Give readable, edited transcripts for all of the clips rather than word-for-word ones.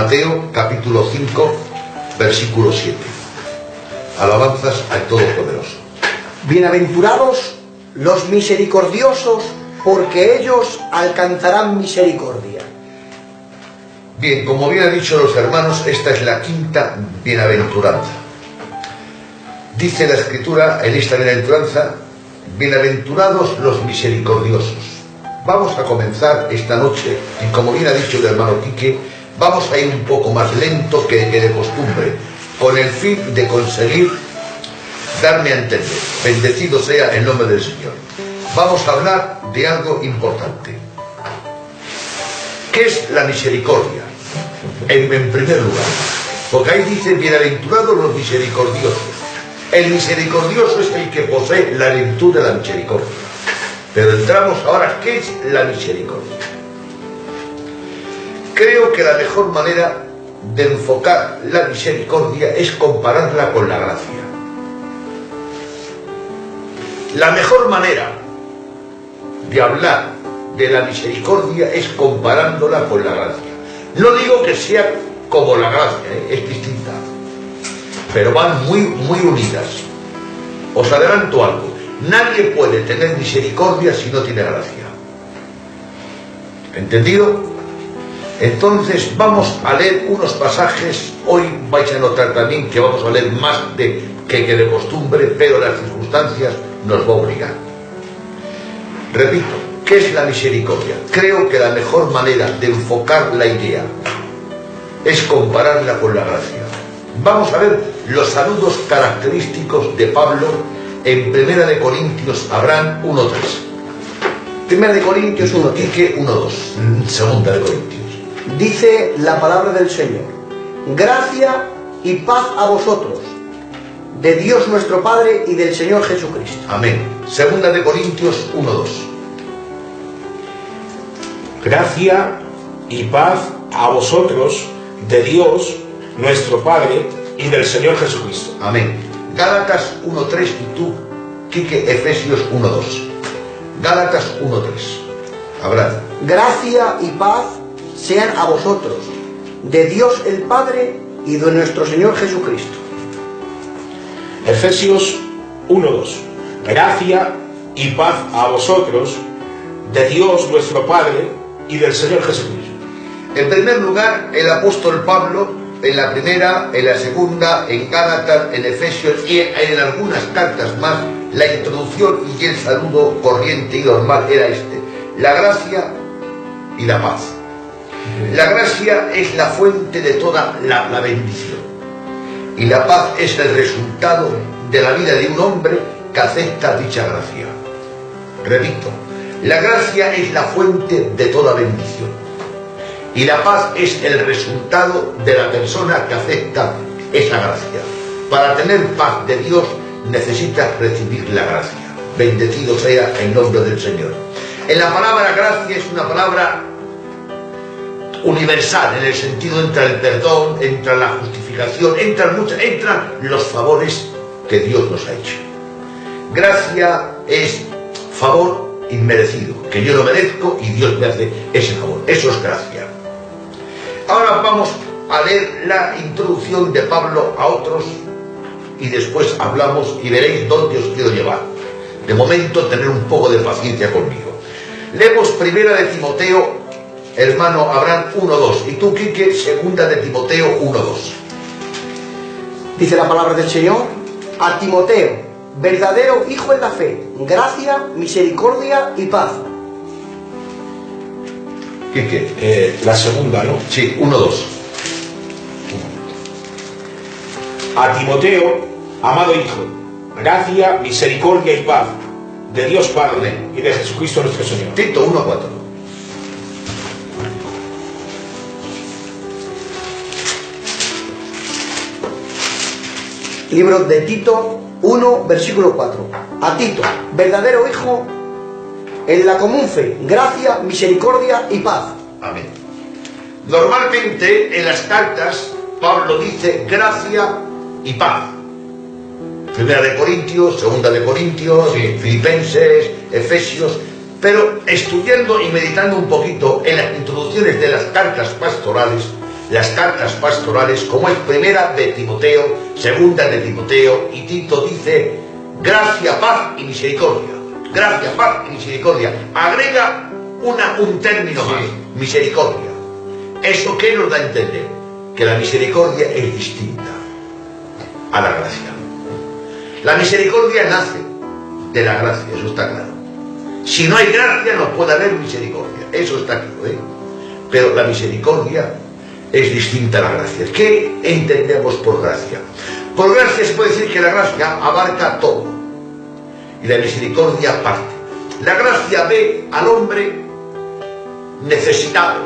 Mateo capítulo 5, versículo 7. Alabanzas al Todopoderoso. Bienaventurados los misericordiosos, porque ellos alcanzarán misericordia. Bien, como bien han dicho los hermanos, esta es la quinta bienaventuranza. Dice la Escritura en esta bienaventuranza: bienaventurados los misericordiosos. Vamos a comenzar esta noche, y como bien ha dicho el hermano Quique, vamos a ir un poco más lento que de costumbre, con el fin de conseguir darme a entender. Bendecido sea el nombre del Señor. Vamos a hablar de algo importante. ¿Qué es la misericordia? En primer lugar, porque ahí dice bienaventurados los misericordiosos. El misericordioso es el que posee la virtud de la misericordia. Pero entramos ahora, ¿qué es la misericordia? Creo que la mejor manera de enfocar la misericordia es compararla con la gracia. La mejor manera de hablar de la misericordia es comparándola con la gracia. No digo que sea como la gracia, es distinta, pero van muy unidas. Os adelanto algo: nadie puede tener misericordia si no tiene gracia. ¿Entendido? Entonces vamos a leer unos pasajes. Hoy vais a notar también que vamos a leer más que de costumbre, pero las circunstancias nos va a obligar. Repito, ¿qué es la misericordia? Creo que la mejor manera de enfocar la idea es compararla con la gracia. Vamos a ver los saludos característicos de Pablo en 1 de Corintios, Abraham 1:3. 1 de Corintios 1:3. Quique 1:2. 2 de Corintios. Dice la palabra del Señor: gracia y paz a vosotros, de Dios nuestro Padre y del Señor Jesucristo. Amén. 2 de Corintios 1:2. Gracia y paz a vosotros, de Dios nuestro Padre y del Señor Jesucristo. Amén. Gálatas 1:3 y tú, Quique, Efesios 1:2. Gálatas 1:3. Abraham. Gracia y paz sean a vosotros, de Dios el Padre y de nuestro Señor Jesucristo. Efesios 1:2. Gracia y paz a vosotros, de Dios nuestro Padre y del Señor Jesucristo. En primer lugar, el apóstol Pablo, en la primera, en la segunda, en Gálatas, en Efesios y en algunas cartas más, la introducción y el saludo corriente y normal era este: la gracia y la paz. La gracia es la fuente de toda la bendición, y la paz es el resultado de la vida de un hombre que acepta dicha gracia. Repito, la gracia es la fuente de toda bendición, y la paz es el resultado de la persona que acepta esa gracia. Para tener paz de Dios necesitas recibir la gracia. Bendecido sea el nombre del Señor. En la palabra gracia es una palabra universal, en el sentido entra el perdón, entra la justificación, entran los favores que Dios nos ha hecho. Gracia es favor inmerecido, que yo no merezco y Dios me hace ese favor. Eso es gracia. Ahora vamos a leer la introducción de Pablo a otros y después hablamos y veréis dónde os quiero llevar. De momento, tener un poco de paciencia conmigo. Leemos 1 de Timoteo, hermano Abraham, 1:2, y tú, Quique, 2 de Timoteo 1:2. Dice la palabra del Señor: a Timoteo, verdadero hijo en la fe, gracia, misericordia y paz. Quique. La segunda, ¿no? Sí, 1:2. A Timoteo, amado hijo, gracia, misericordia y paz, de Dios Padre y de Jesucristo nuestro Señor. Tito 1:4. Libro de Tito 1, versículo 4. A Tito, verdadero hijo en la común fe, gracia, misericordia y paz. Amén. Normalmente en las cartas Pablo dice gracia y paz. 1 de Corintios, 2 de Corintios, Filipenses, Efesios. Pero estudiando y meditando un poquito en las introducciones de las cartas pastorales, las cartas pastorales, como es primera de Timoteo, segunda de Timoteo, y Tito dice gracia, paz y misericordia. Gracia, paz y misericordia. Agrega un término más, misericordia. ¿Eso qué nos da a entender? Que la misericordia es distinta a la gracia. La misericordia nace de la gracia, eso está claro. Si no hay gracia no puede haber misericordia, eso está claro, ¿eh? Pero la misericordia es distinta a la gracia. ¿Qué entendemos por gracia? Por gracia se puede decir que la gracia abarca todo y la misericordia parte. La gracia ve al hombre necesitado,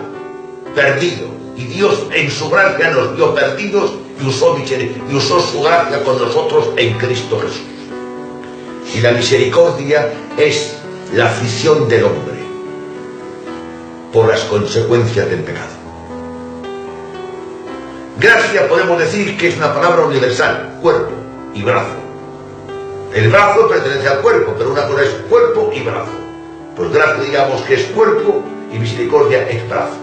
perdido, y Dios en su gracia nos vio perdidos y usó su gracia con nosotros en Cristo Jesús. Y la misericordia es la aflicción del hombre por las consecuencias del pecado. Gracia podemos decir que es una palabra universal, cuerpo y brazo. El brazo pertenece al cuerpo, pero una cosa es cuerpo y brazo. Pues gracia digamos que es cuerpo y misericordia es brazo.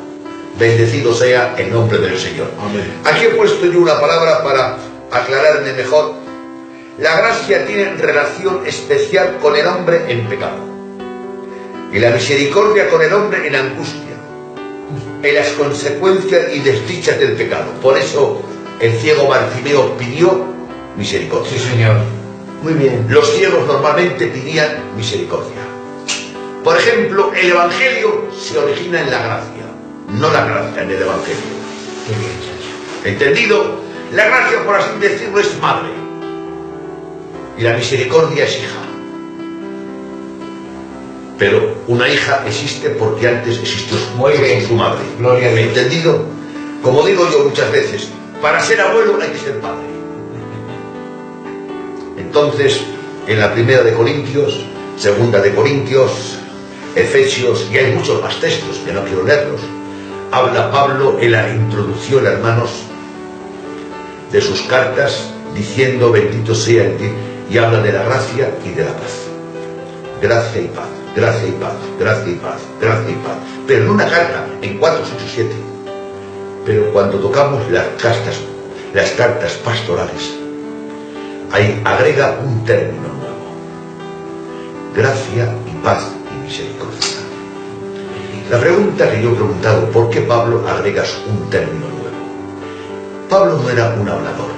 Bendecido sea el nombre del Señor. Amén. Aquí he puesto yo una palabra para aclararme mejor. La gracia tiene relación especial con el hombre en pecado y la misericordia con el hombre en angustia, en las consecuencias y desdichas del pecado. Por eso el ciego Bartimeo pidió misericordia. Sí, Señor. Muy bien. Los ciegos normalmente pidían misericordia. Por ejemplo, el Evangelio se origina en la gracia, no la gracia en el Evangelio. Qué bien, Señor. ¿Entendido? La gracia, por así decirlo, es madre y la misericordia es hija. Pero una hija existe porque antes existió su madre. Gloria a Dios. ¿Entendido? Como digo yo muchas veces, para ser abuelo hay que ser padre. Entonces, en la primera de Corintios, segunda de Corintios, Efesios, y hay muchos más textos que no quiero leerlos, habla Pablo en la introducción, hermanos, de sus cartas, diciendo bendito sea el Dios, y habla de la gracia y de la paz. Gracia y paz, gracia y paz, gracia y paz, gracia y paz. Pero en una carta, en 4, 8, 7. Pero cuando tocamos las cartas pastorales, ahí agrega un término nuevo: gracia y paz y misericordia. La pregunta que yo he preguntado, ¿por qué Pablo agrega un término nuevo? Pablo no era un hablador,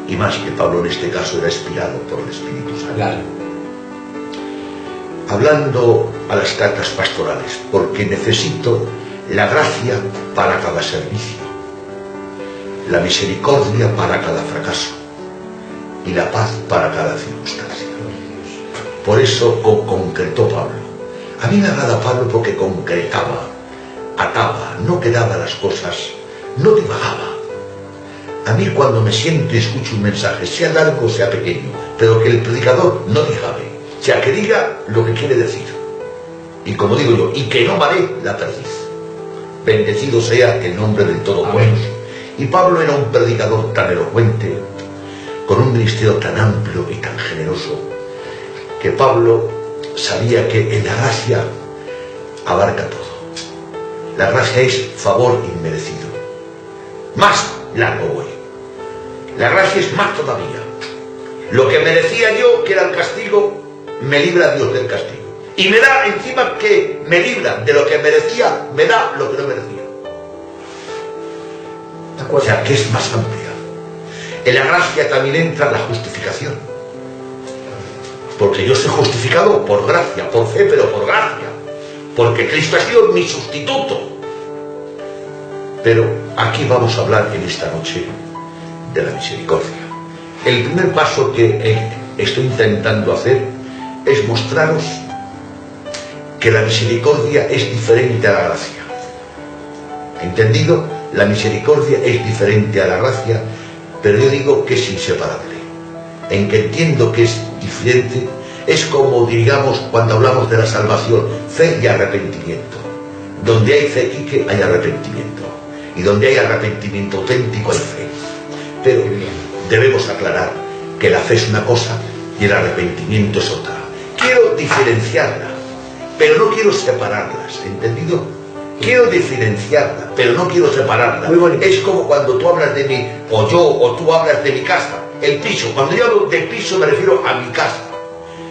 y más que Pablo en este caso era inspirado por el Espíritu Santo. Claro. Hablando a las cartas pastorales, porque necesito la gracia para cada servicio, la misericordia para cada fracaso y la paz para cada circunstancia. Por eso concretó Pablo. A mí me agrada Pablo porque concretaba, ataba, no quedaba las cosas, no divagaba. A mí cuando me siento y escucho un mensaje, sea largo o sea pequeño, pero que el predicador no divague, o sea, que diga lo que quiere decir. Y como digo yo, y que no vale la perdiz. Bendecido sea el nombre del Todopoderoso. Y Pablo era un predicador tan elocuente, con un ministerio tan amplio y tan generoso, que Pablo sabía que en la gracia abarca todo. La gracia es favor inmerecido. Más largo voy. La gracia es más todavía. Lo que merecía yo, que era el castigo, me libra Dios del castigo. Y me da, encima que me libra de lo que merecía, me da lo que no merecía. O sea, que es más amplia. En la gracia también entra la justificación. Porque yo soy justificado por gracia, por fe, pero por gracia. Porque Cristo ha sido mi sustituto. Pero aquí vamos a hablar en esta noche de la misericordia. El primer paso que estoy intentando hacer es mostraros que la misericordia es diferente a la gracia. ¿Entendido? La misericordia es diferente a la gracia, pero yo digo que es inseparable. En que entiendo que es diferente, es como, digamos, cuando hablamos de la salvación, fe y arrepentimiento. Donde hay fe, Quique, hay arrepentimiento. Y donde hay arrepentimiento auténtico, hay fe. Pero debemos aclarar que la fe es una cosa y el arrepentimiento es otra. Quiero diferenciarla, pero no quiero separarlas, ¿entendido? quiero diferenciarla, pero no quiero separarla. Muy bonito. Es como cuando tú hablas de mí, o yo, o tú hablas de mi casa, el piso. Cuando yo hablo de piso me refiero a mi casa.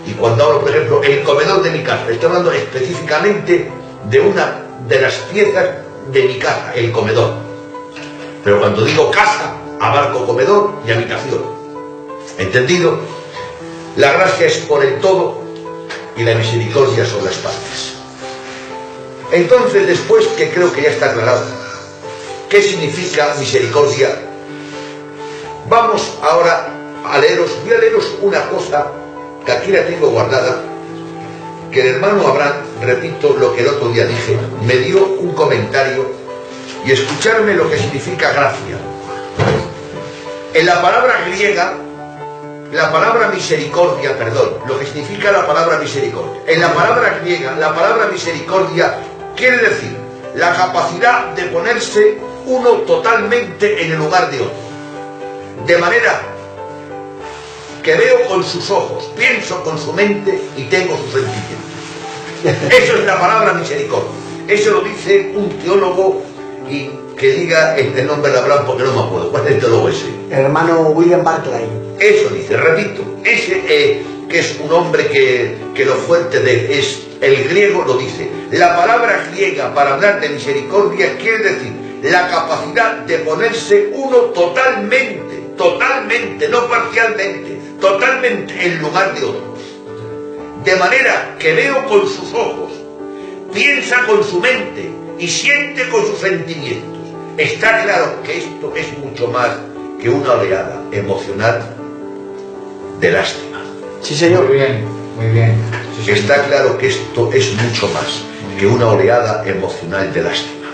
Y cuando hablo, por ejemplo, el comedor de mi casa, estoy hablando específicamente de una de las piezas de mi casa, el comedor. Pero cuando digo casa, abarco comedor y habitación. ¿Entendido? La gracia es por el todo y la misericordia son las partes. Entonces, después que creo que ya está aclarado qué significa misericordia, vamos ahora a leeros, voy a leeros una cosa que aquí la tengo guardada, que el hermano Abraham, repito lo que el otro día dije, me dio un comentario, y escucharme lo que significa gracia. En la palabra griega, la palabra misericordia, perdón, lo que significa la palabra misericordia. En la palabra griega, la palabra misericordia quiere decir la capacidad de ponerse uno totalmente en el lugar de otro. De manera que veo con sus ojos, pienso con su mente y tengo sus sentimientos. Eso es la palabra misericordia. Eso lo dice un teólogo, y que diga el nombre de Abraham porque no me acuerdo. ¿Cuál es el teólogo ese? El hermano William Barclay. Eso dice, repito, ese que es un hombre que lo fuerte de él es el griego, lo dice. La palabra griega para hablar de misericordia quiere decir la capacidad de ponerse uno totalmente, no parcialmente, totalmente en lugar de otros. De manera que veo con sus ojos, piensa con su mente y siente con sus sentimientos. Está claro que esto es mucho más que una oleada emocional de lástima. Sí, señor. Muy bien, muy bien. Sí, señor. Está claro que esto es mucho más que una oleada emocional de lástima.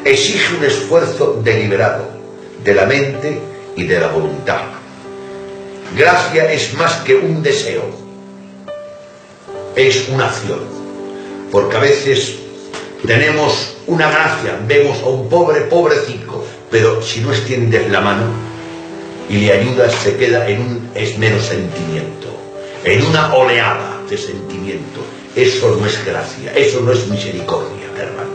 Exige un esfuerzo deliberado de la mente y de la voluntad. Gracia es más que un deseo, es una acción, porque a veces tenemos una gracia, vemos a un pobrecito, pero si no extiendes la mano y le ayudas, se queda en un mero sentimiento, en una oleada de sentimiento. Eso no es gracia, eso no es misericordia, hermanos.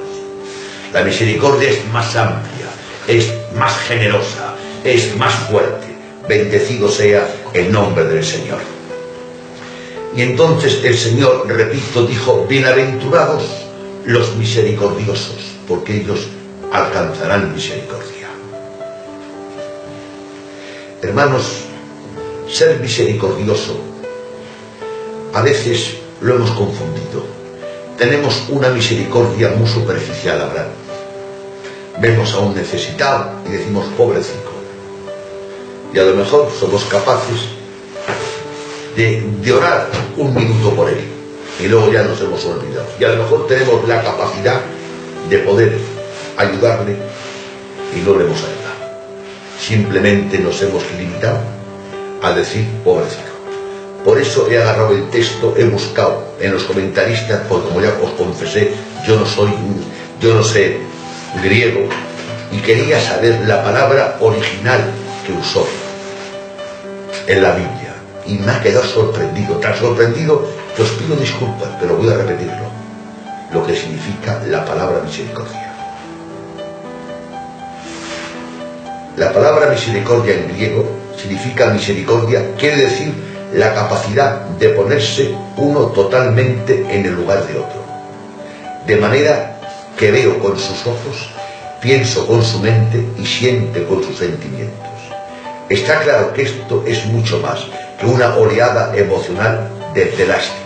La misericordia es más amplia, es más generosa, es más fuerte. Bendecido sea el nombre del Señor. Y entonces el Señor, repito, dijo: bienaventurados los misericordiosos, porque ellos alcanzarán misericordia. Hermanos, ser misericordioso a veces lo hemos confundido. Tenemos una misericordia muy superficial ahora. Vemos a un necesitado y decimos: pobrecito. Y a lo mejor somos capaces de orar un minuto por él y luego ya nos hemos olvidado. Y a lo mejor tenemos la capacidad de poder ayudarle y no le hemos ayudado. Simplemente nos hemos limitado a decir pobrecito. Por eso he agarrado el texto, he buscado en los comentaristas, porque como ya os confesé, yo no sé griego, y quería saber la palabra original que usó en la Biblia, y me ha quedado sorprendido, tan sorprendido que os pido disculpas, pero voy a repetirlo, lo que significa la palabra misericordia. La palabra misericordia en griego significa misericordia, quiere decir la capacidad de ponerse uno totalmente en el lugar de otro, de manera que veo con sus ojos, pienso con su mente y siente con sus sentimientos. Está claro que esto es mucho más que una oleada emocional de lástima.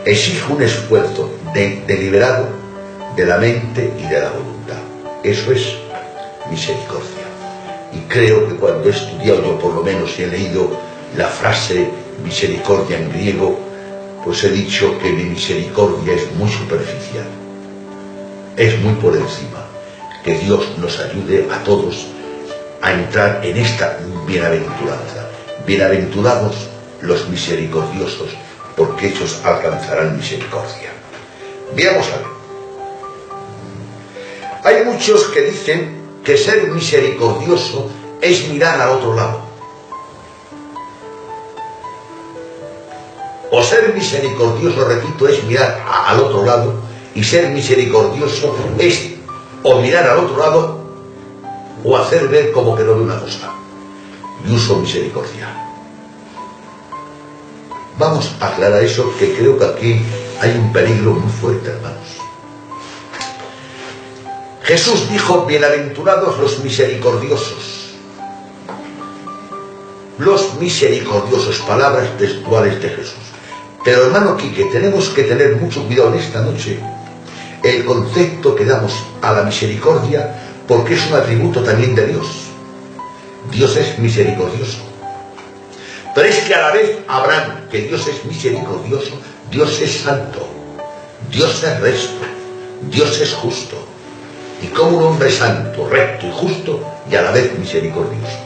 Exige un esfuerzo deliberado de la mente y de la voluntad. Eso es misericordia. Y creo que cuando he estudiado, yo por lo menos he leído la frase misericordia en griego, pues he dicho que mi misericordia es muy superficial, es muy por encima. Que Dios nos ayude a todos a entrar en esta bienaventuranza. Bienaventurados los misericordiosos, porque ellos alcanzarán misericordia. Veamos a ver. Hay muchos que dicen que ser misericordioso es mirar al otro lado. O ser misericordioso, repito, es mirar al otro lado Y ser misericordioso es o mirar al otro lado o hacer ver como que no ve una cosa. Y uso misericordia. Vamos a aclarar eso, que creo que aquí hay un peligro muy fuerte, hermanos. Jesús dijo: bienaventurados los misericordiosos. Los misericordiosos, palabras textuales de Jesús. Pero, hermano Quique, tenemos que tener mucho cuidado en esta noche el concepto que damos a la misericordia, porque es un atributo también de Dios. Dios es misericordioso. Pero es que a la vez habrán que Dios es misericordioso, Dios es santo, Dios es recto, Dios es justo. Y como un hombre santo, recto y justo, y a la vez misericordioso.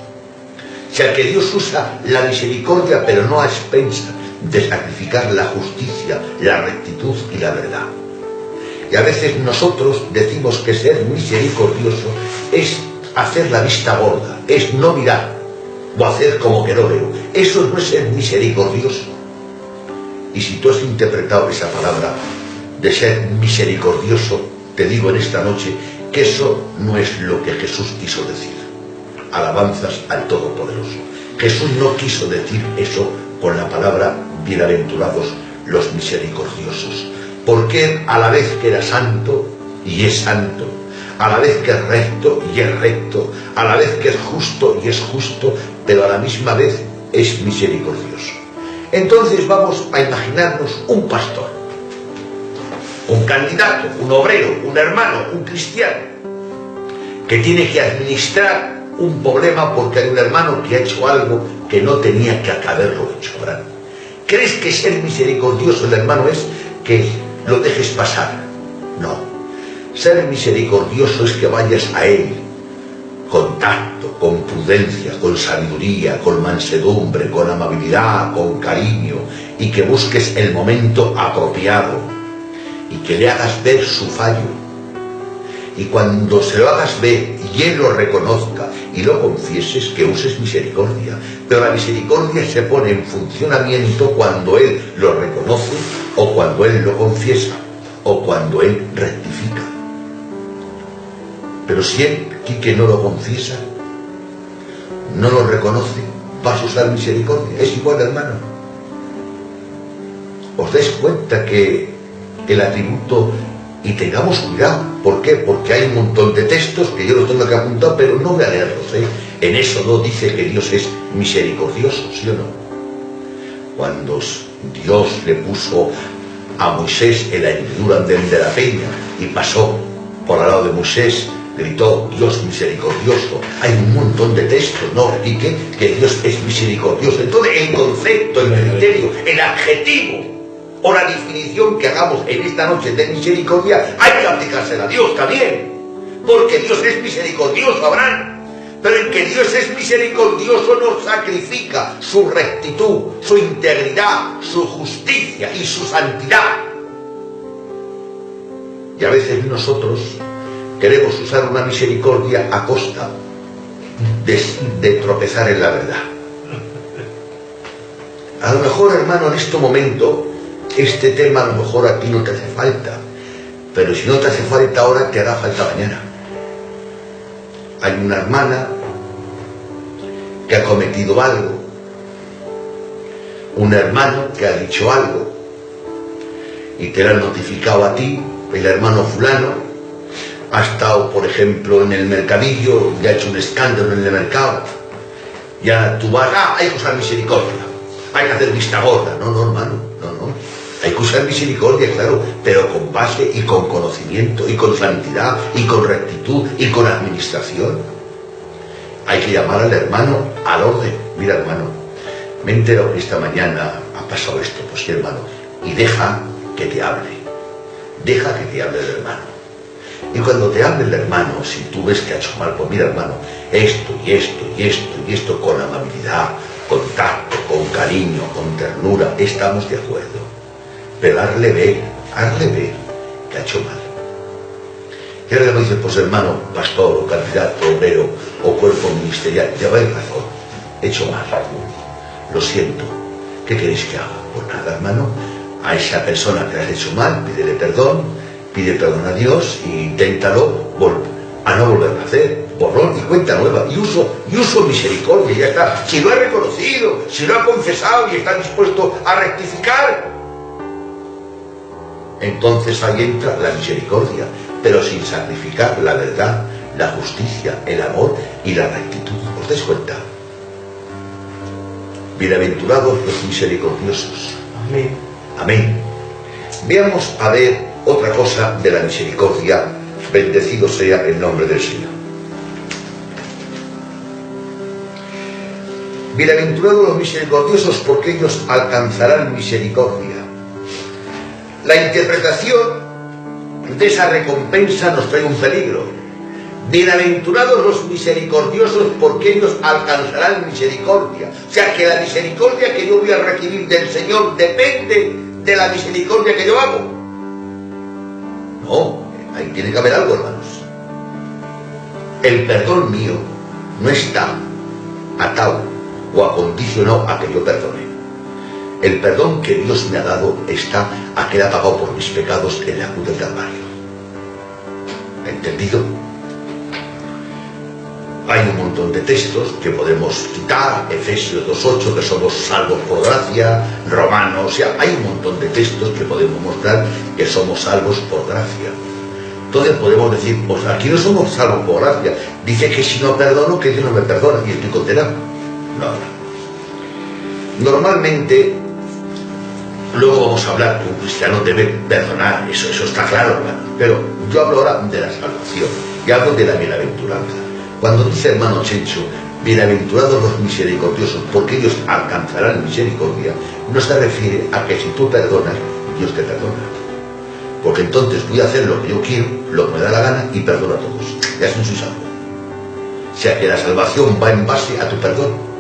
O sea que Dios usa la misericordia, pero no a expensas de sacrificar la justicia, la rectitud y la verdad. Y a veces nosotros decimos que ser misericordioso es hacer la vista gorda, es no mirar o hacer como que no veo. Eso no es ser misericordioso. Y si tú has interpretado esa palabra de ser misericordioso, te digo en esta noche que eso no es lo que Jesús quiso decir. Alabanzas al Todopoderoso. Jesús no quiso decir eso con la palabra bienaventurados los misericordiosos, porque a la vez que era santo y es santo, a la vez que es recto y es recto, a la vez que es justo y es justo, pero a la misma vez es misericordioso. Entonces vamos a imaginarnos un pastor, un candidato, un obrero, un hermano, un cristiano, que tiene que administrar un problema porque hay un hermano que ha hecho algo que no tenía que haberlo hecho, ¿verdad? ¿Crees que ser misericordioso el hermano es que lo dejes pasar? No. Ser misericordioso es que vayas a él con tacto, con prudencia, con sabiduría, con mansedumbre, con amabilidad, con cariño, y que busques el momento apropiado y que le hagas ver su fallo. Y cuando se lo hagas ver y él lo reconozca y lo confieses, que uses misericordia. Pero la misericordia se pone en funcionamiento cuando él lo reconoce, o cuando él lo confiesa, o cuando él rectifica. Pero si él, Quique, no lo confiesa, no lo reconoce, vas a usar misericordia. Es igual, hermano. ¿Os dais cuenta que el atributo... Y tengamos cuidado? ¿Por qué? Porque hay un montón de textos que yo los tengo que apuntar, pero no voy a leerlos, ¿eh? En Éxodo dice que Dios es misericordioso, ¿sí o no? Cuando Dios le puso a Moisés en la hendidura de la peña y pasó por al lado de Moisés, gritó: Dios misericordioso. Hay un montón de textos, ¿no? Y que Dios es misericordioso. Entonces, el concepto, el criterio, el adjetivo o la definición que hagamos en esta noche de misericordia, hay que aplicársela a Dios también, porque Dios es misericordioso, Abraham. Pero el que Dios es misericordioso no sacrifica su rectitud, su integridad, su justicia y su santidad. Y a veces nosotros queremos usar una misericordia a costa de tropezar en la verdad. A lo mejor, hermano, en este momento este tema a lo mejor a ti no te hace falta, pero si no te hace falta ahora, te hará falta mañana. Hay una hermana que ha cometido algo, un hermano que ha dicho algo y te lo han notificado a ti. El hermano fulano ha estado, por ejemplo, en el mercadillo y ha hecho un escándalo en el mercado. Ya tú vas: hay que usar misericordia, hay que hacer vista gorda. No, hermano, no. Hay que usar misericordia, claro, pero con base y con conocimiento y con santidad y con rectitud y con administración. Hay que llamar al hermano al orden. Mira, hermano, me he enterado que esta mañana ha pasado esto. Pues sí, hermano, y deja que te hable. Deja que te hable el hermano. Y cuando te hable el hermano, si tú ves que ha hecho mal, pues mira, hermano, esto y esto y esto y esto, con amabilidad, con tacto, con cariño, con ternura, estamos de acuerdo. Pero hazle ver que ha hecho mal. Y ahora le dice: pues hermano, pastor, o candidato, obrero, o cuerpo ministerial, lleváis razón, he hecho mal, lo siento, ¿qué queréis que haga? Pues nada, hermano, a esa persona que le has hecho mal, pídele perdón pide perdón a Dios e inténtalo a no volver a hacer. Borrón y cuenta nueva, y uso misericordia, y ya está. Si lo ha reconocido, si lo ha confesado y está dispuesto a rectificar, entonces ahí entra la misericordia, pero sin sacrificar la verdad, la justicia, el amor y la rectitud. ¿Os dais cuenta? Bienaventurados los misericordiosos. Amén. Amén. Veamos a ver otra cosa de la misericordia. Bendecido sea el nombre del Señor. Bienaventurados los misericordiosos, porque ellos alcanzarán misericordia. La interpretación de esa recompensa nos trae un peligro. Bienaventurados los misericordiosos, porque ellos alcanzarán misericordia. O sea que la misericordia que yo voy a recibir del Señor depende de la misericordia que yo hago. No, ahí tiene que haber algo, hermanos. El perdón mío no está atado o acondicionado a que yo perdone. El perdón que Dios me ha dado está a que Él ha pagado por mis pecados en la cruz del Calvario. ¿Entendido? Hay un montón de textos que podemos citar, Efesios 2:8, que somos salvos por gracia, Romanos, o sea, hay un montón de textos que podemos mostrar que somos salvos por gracia. Entonces podemos decir, pues aquí no somos salvos por gracia. Dice que si no perdono, que Dios no me perdona y estoy condenado. No. Normalmente, luego vamos a hablar que un cristiano debe perdonar, eso está claro, hermano. Pero yo hablo ahora de la salvación y hablo de la bienaventuranza. Cuando dice hermano Chencho, bienaventurados los misericordiosos, porque ellos alcanzarán misericordia, no se refiere a que si tú perdonas, Dios te perdona. Porque entonces voy a hacer lo que yo quiero, lo que me da la gana y perdono a todos. Ya no soy salvo. O sea que la salvación va en base a tu perdón.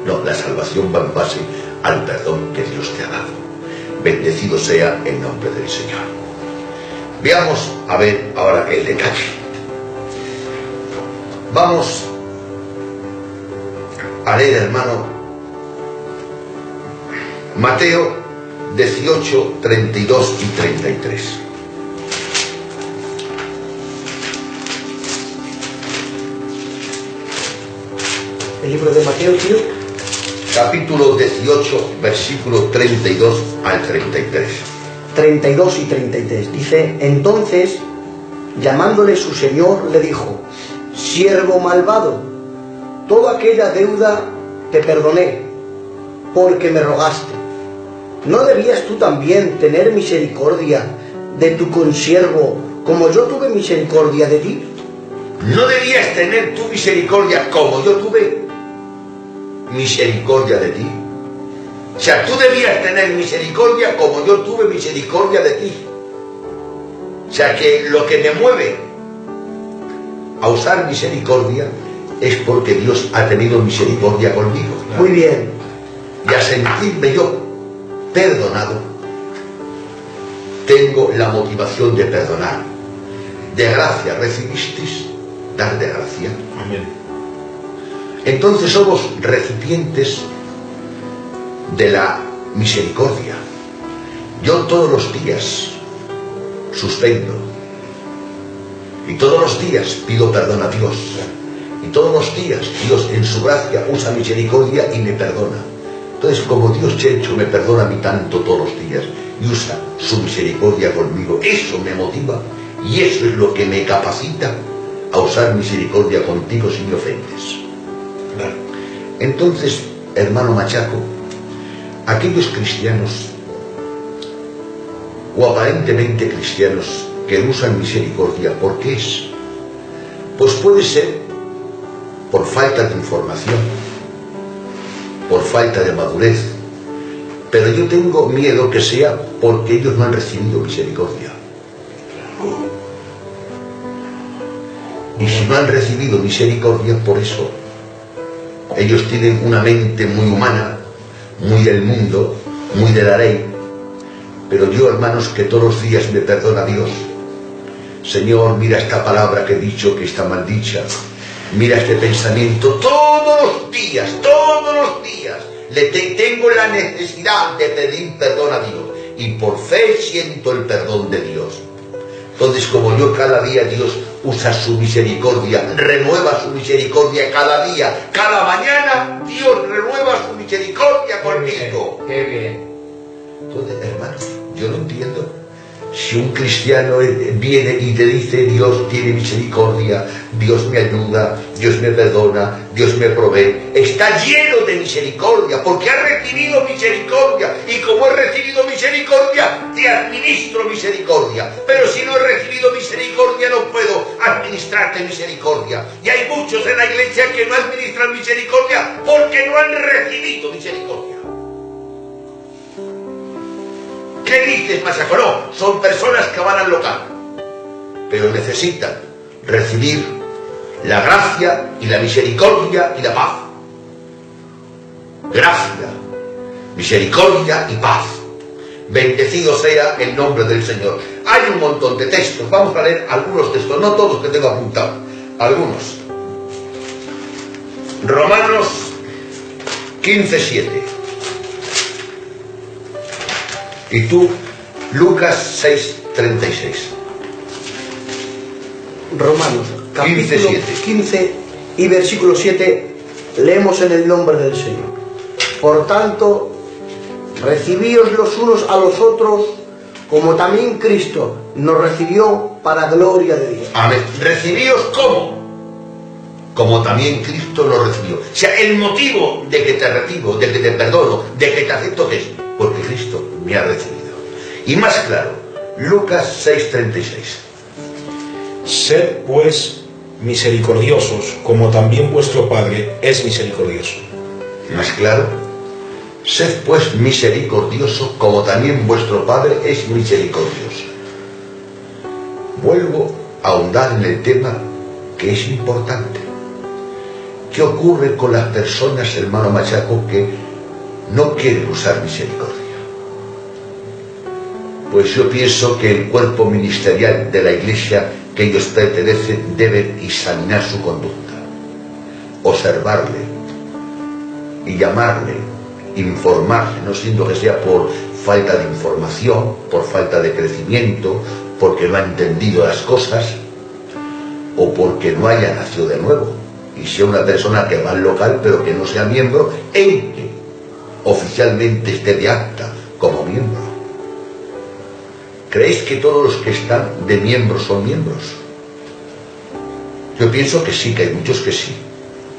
No, la salvación va en base al perdón que Dios te ha dado. Bendecido sea el nombre del Señor. Veamos a ver ahora el detalle. Vamos a leer, hermano, Mateo 18, 32 y 33. El libro de Mateo, tío. Capítulo 18, versículo 32 al 33. 32 y 33. Dice, entonces, llamándole su señor, le dijo, siervo malvado, toda aquella deuda te perdoné, porque me rogaste. ¿No debías tú también tener misericordia de tu consiervo, como yo tuve misericordia de ti? ¿No debías tener tu misericordia como yo tuve misericordia de ti? O sea, tú debías tener misericordia como yo tuve misericordia de ti. O sea, que lo que me mueve a usar misericordia es porque Dios ha tenido misericordia conmigo. Muy bien. Y a sentirme yo perdonado, tengo la motivación de perdonar. De gracia recibisteis, dar de gracia. Amén. Entonces somos recipientes de la misericordia. Yo todos los días suspendo y todos los días pido perdón a Dios, y todos los días Dios en su gracia usa misericordia y me perdona. Entonces, como Dios Chencho me perdona a mí tanto todos los días y usa su misericordia conmigo, eso me motiva y eso es lo que me capacita a usar misericordia contigo si me ofendes. Entonces, hermano Machaco, aquellos cristianos o aparentemente cristianos que usan misericordia, ¿por qué es? Pues puede ser por falta de información, por falta de madurez, pero yo tengo miedo que sea porque ellos no han recibido misericordia. Y si no han recibido misericordia, por eso ellos tienen una mente muy humana, muy del mundo, muy de la ley. Pero yo, hermanos, que todos los días me perdona Dios. Señor, mira esta palabra que he dicho que está mal dicha. Mira este pensamiento. Todos los días, tengo la necesidad de pedir perdón a Dios. Y por fe siento el perdón de Dios. Entonces, como yo cada día, Dios usa su misericordia, renueva su misericordia cada día, cada mañana, Dios renueva su misericordia conmigo. Qué bien. Entonces, hermanos, yo no entiendo. Si un cristiano viene y te dice, Dios tiene misericordia, Dios me ayuda, Dios me perdona, Dios me provee, está lleno de misericordia, porque ha recibido misericordia, y como he recibido misericordia, te administro misericordia. Pero si no he recibido misericordia, no puedo administrarte misericordia. Y hay muchos en la iglesia que no administran misericordia porque no han recibido misericordia. ¿Qué dices, Masaco? No, son personas que van al local, pero necesitan recibir la gracia y la misericordia y la paz. Gracia, misericordia y paz. Bendecido sea el nombre del Señor. Hay un montón de textos, vamos a leer algunos textos, no todos que tengo apuntados, algunos. Romanos 15:7. Y tú, Lucas 6:36. Romanos, capítulo 15 y versículo 7, leemos en el nombre del Señor. Por tanto, recibíos los unos a los otros, como también Cristo nos recibió para gloria de Dios. Amén. ¿Recibíos cómo? Como también Cristo nos recibió. O sea, el motivo de que te recibo, de que te perdono, de que te acepto, ¿qué es? Porque Cristo me ha recibido. Y más claro, Lucas 6:36. Sed pues misericordiosos, como también vuestro Padre es misericordioso. Más claro, sed pues misericordioso, como también vuestro Padre es misericordioso. Vuelvo a ahondar en el tema que es importante. ¿Qué ocurre con las personas, hermano Machaco, que no quieren usar misericordia? Pues yo pienso que el cuerpo ministerial de la iglesia que ellos pertenecen debe examinar su conducta, observarle y llamarle, informarle, no siendo que sea por falta de información, por falta de crecimiento, porque no ha entendido las cosas o porque no haya nacido de nuevo y sea una persona que va al local pero que no sea miembro, en que oficialmente esté de acta como miembro. ¿Creéis que todos los que están de miembros son miembros? Yo pienso que sí, que hay muchos que sí,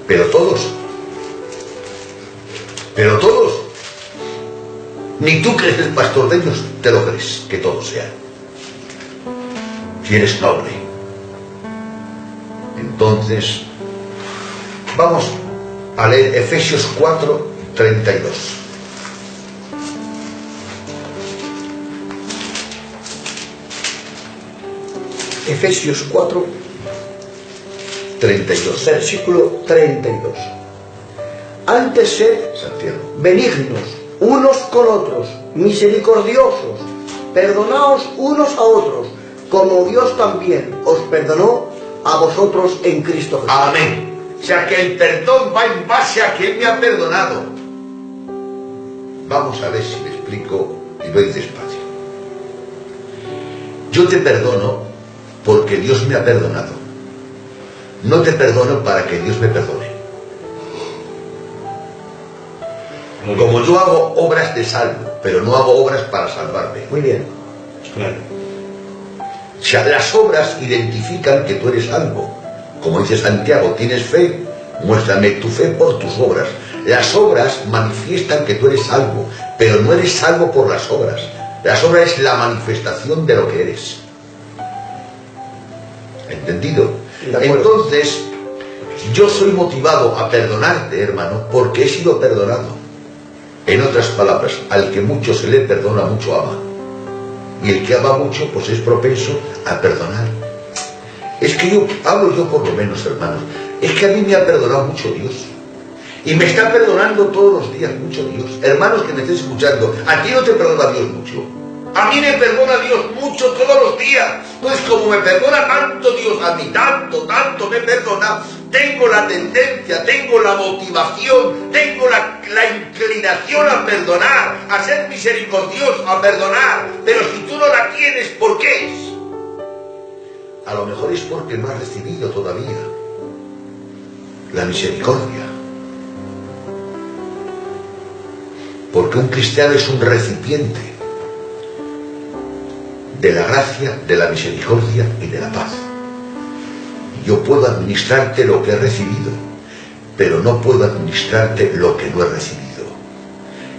pero todos. Pero todos. Ni tú crees el pastor de ellos, te lo crees, que todos sean. Si eres noble. Entonces, vamos a leer Efesios 4:32. Efesios 4, 32. versículo 32. Antes sed Santiago. benignos unos con otros, misericordiosos, perdonaos unos a otros, como Dios también os perdonó a vosotros en Cristo Jesús. Amén. O sea que el perdón va en base a que Él me ha perdonado. Vamos a ver si me explico y voy despacio. Yo te perdono porque Dios me ha perdonado. No te perdono para que Dios me perdone. Como yo hago obras de salvo, pero no hago obras para salvarme. Muy bien. Claro. O sea, las obras identifican que tú eres salvo. Como dice Santiago, tienes fe, muéstrame tu fe por tus obras. Las obras manifiestan que tú eres salvo, pero no eres salvo por las obras. Las obras es la manifestación de lo que eres. ¿Entendido? Entonces, yo soy motivado a perdonarte, hermano, porque he sido perdonado. En otras palabras, al que mucho se le perdona, mucho ama. Y el que ama mucho, pues es propenso a perdonar. Es que hablo yo por lo menos, hermanos, es que a mí me ha perdonado mucho Dios. Y me está perdonando todos los días mucho Dios. Hermanos que me estéis escuchando, ¿a ti no te perdona Dios mucho? A mí me perdona Dios mucho todos los días. Entonces, como me perdona tanto Dios, a mí tanto me perdona, tengo la tendencia, tengo la motivación, tengo la inclinación a perdonar, a ser misericordioso, a perdonar. Pero si tú no la tienes, ¿por qué es? a lo mejor es porque no has recibido todavía la misericordia. Porque un cristiano es un recipiente de la gracia, de la misericordia y de la paz. Yo puedo administrarte lo que he recibido, pero no puedo administrarte lo que no he recibido.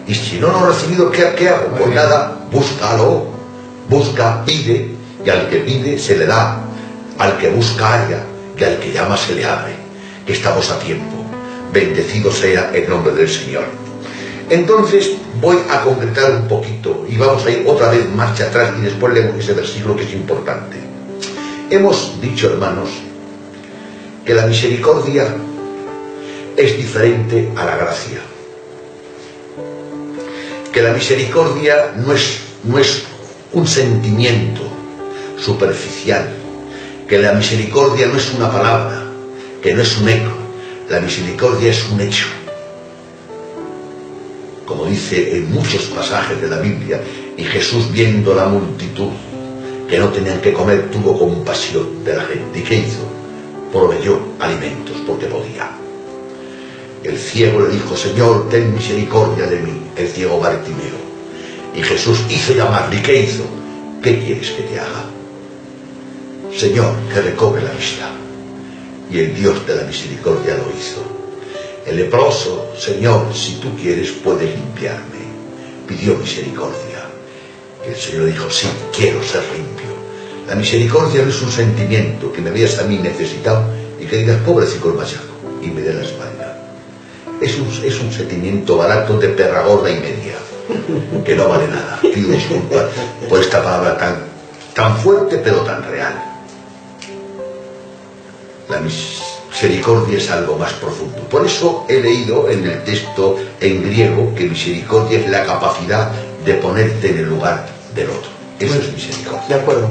Y si no lo he recibido, ¿qué hago? Pues nada, búscalo, busca, pide, y al que pide se le da, al que busca halla, y al que llama se le abre. Que estamos a tiempo. Bendecido sea el nombre del Señor. Entonces voy a concretar un poquito y vamos a ir otra vez marcha atrás y después leemos ese versículo que es importante. Hemos dicho, hermanos, que la misericordia es diferente a la gracia. Que la misericordia no es un sentimiento superficial. Que la misericordia no es una palabra, que no es un eco. La misericordia es un hecho. Como dice en muchos pasajes de la Biblia, y Jesús, viendo la multitud que no tenían que comer, tuvo compasión de la gente. ¿Y qué hizo? Proveyó alimentos porque podía. El ciego le dijo: Señor, ten misericordia de mí, el ciego Bartimeo. Y Jesús hizo llamarle. ¿Y qué hizo? ¿Qué quieres que te haga? Señor, que recobre la vista. Y el Dios de la misericordia lo hizo. El leproso: Señor, si tú quieres, puedes limpiarme. Pidió misericordia. Y el Señor le dijo: sí, quiero ser limpio. La misericordia no es un sentimiento que me veas a mí necesitado y que digas: pobrecito el machaco, y me dé la espalda. Es un sentimiento barato de perra gorda y media, que no vale nada. Pido disculpas por esta palabra tan fuerte pero tan real. La misericordia es algo más profundo. Por eso he leído en el texto en griego que misericordia es la capacidad de ponerte en el lugar del otro. Eso es misericordia. De acuerdo.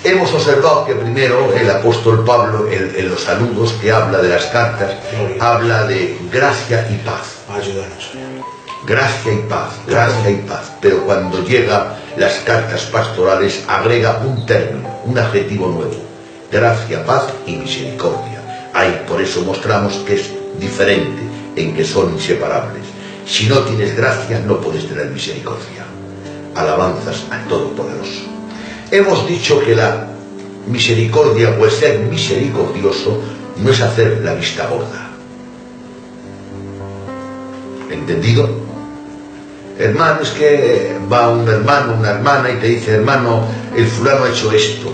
Hemos observado que primero el apóstol Pablo, en los saludos que habla de las cartas, habla de gracia y paz. Ayúdanos, Señor. Gracia y paz, gracia y paz. Pero cuando llega las cartas pastorales agrega un término, un adjetivo nuevo: gracia, paz y misericordia. Ahí por eso mostramos que es diferente, en que son inseparables. Si no tienes gracia, no puedes tener misericordia. Alabanzas al Todopoderoso. Hemos dicho que la misericordia o el ser misericordioso no es hacer la vista gorda. ¿Entendido? Hermano, es que va un hermano, una hermana y te dice: hermano, el fulano ha hecho esto.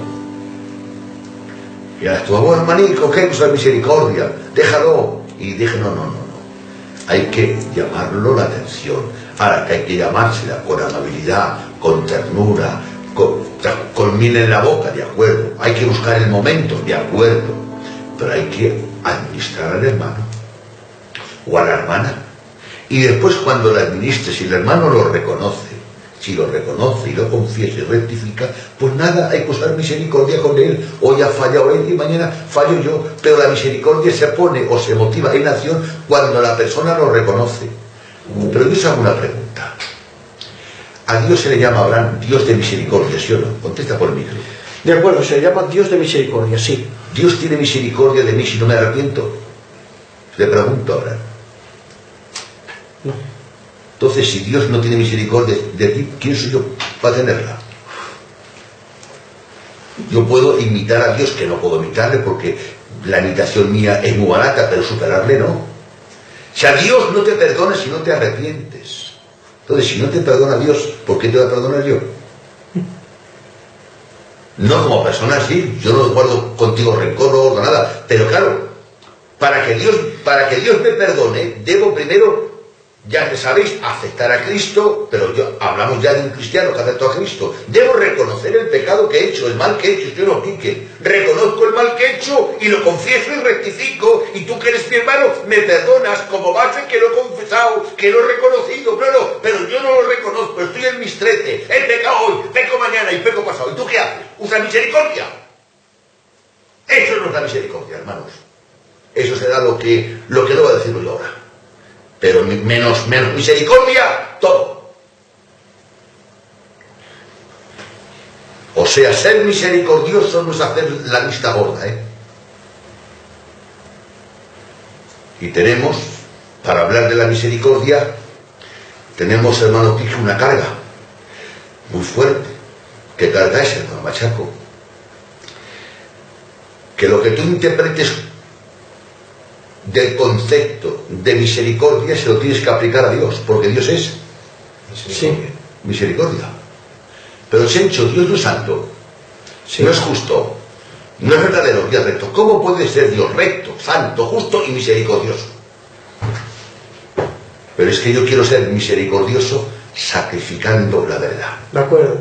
Y ahora tú: bueno, hermanico, ¿qué es la misericordia? Déjalo. Y dije: no. Hay que llamarlo la atención. Ahora, que hay que llamársela con amabilidad, con ternura, con miel en la boca, de acuerdo. Hay que buscar el momento, de acuerdo. Pero hay que administrar al hermano o a la hermana. Y después, cuando lo administres, si el hermano lo reconoce, si lo reconoce y lo confiesa y rectifica, pues nada, hay que usar misericordia con él. Hoy ha fallado él y mañana fallo yo. Pero la misericordia se pone o se motiva en acción cuando la persona lo reconoce. Pero yo os hago una pregunta. A Dios se le llama, Abraham, Dios de misericordia, ¿sí o no? Contesta por el micro. De acuerdo, se le llama Dios de misericordia, sí. ¿Dios tiene misericordia de mí si no me arrepiento? Le pregunto a Abraham. No. Entonces, si Dios no tiene misericordia de ti, ¿quién soy yo para tenerla? Yo puedo imitar a Dios, que no puedo imitarle porque la imitación mía es muy barata, pero superarle no. Si a Dios no te perdona si no te arrepientes. Entonces, si no te perdona Dios, ¿por qué te va a perdonar yo? No como persona, sí, yo no guardo contigo rencor, no guardo nada, pero claro, para que Dios me perdone, debo primero, ya que sabéis, aceptar a Cristo, pero hablamos ya de un cristiano que aceptó a Cristo. Debo reconocer el pecado que he hecho, el mal que he hecho, yo no quique. Reconozco el mal que he hecho y lo confieso y rectifico, y tú que eres mi hermano, me perdonas como base que lo he confesado, que lo he reconocido. Pero yo no lo reconozco, estoy en mis 13, he pecado hoy, peco mañana y peco pasado. ¿Y tú qué haces? ¿Usa misericordia? Eso no es la misericordia, hermanos. Eso será lo que debo decirlo yo ahora. Pero menos misericordia, todo. sea, ser misericordioso no es hacer la vista gorda, ¿eh? Y tenemos, para hablar de la misericordia, tenemos, hermano Quique, una carga muy fuerte. ¿Qué carga es, hermano Machaco? Que lo que tú interpretes del concepto de misericordia se lo tienes que aplicar a Dios, porque Dios es misericordia. Pero Chencho, Dios no es santo, no es justo, no es verdadero y es recto. ¿Cómo puede ser Dios recto, santo, justo y misericordioso? Pero es que yo quiero ser misericordioso sacrificando la verdad. De acuerdo.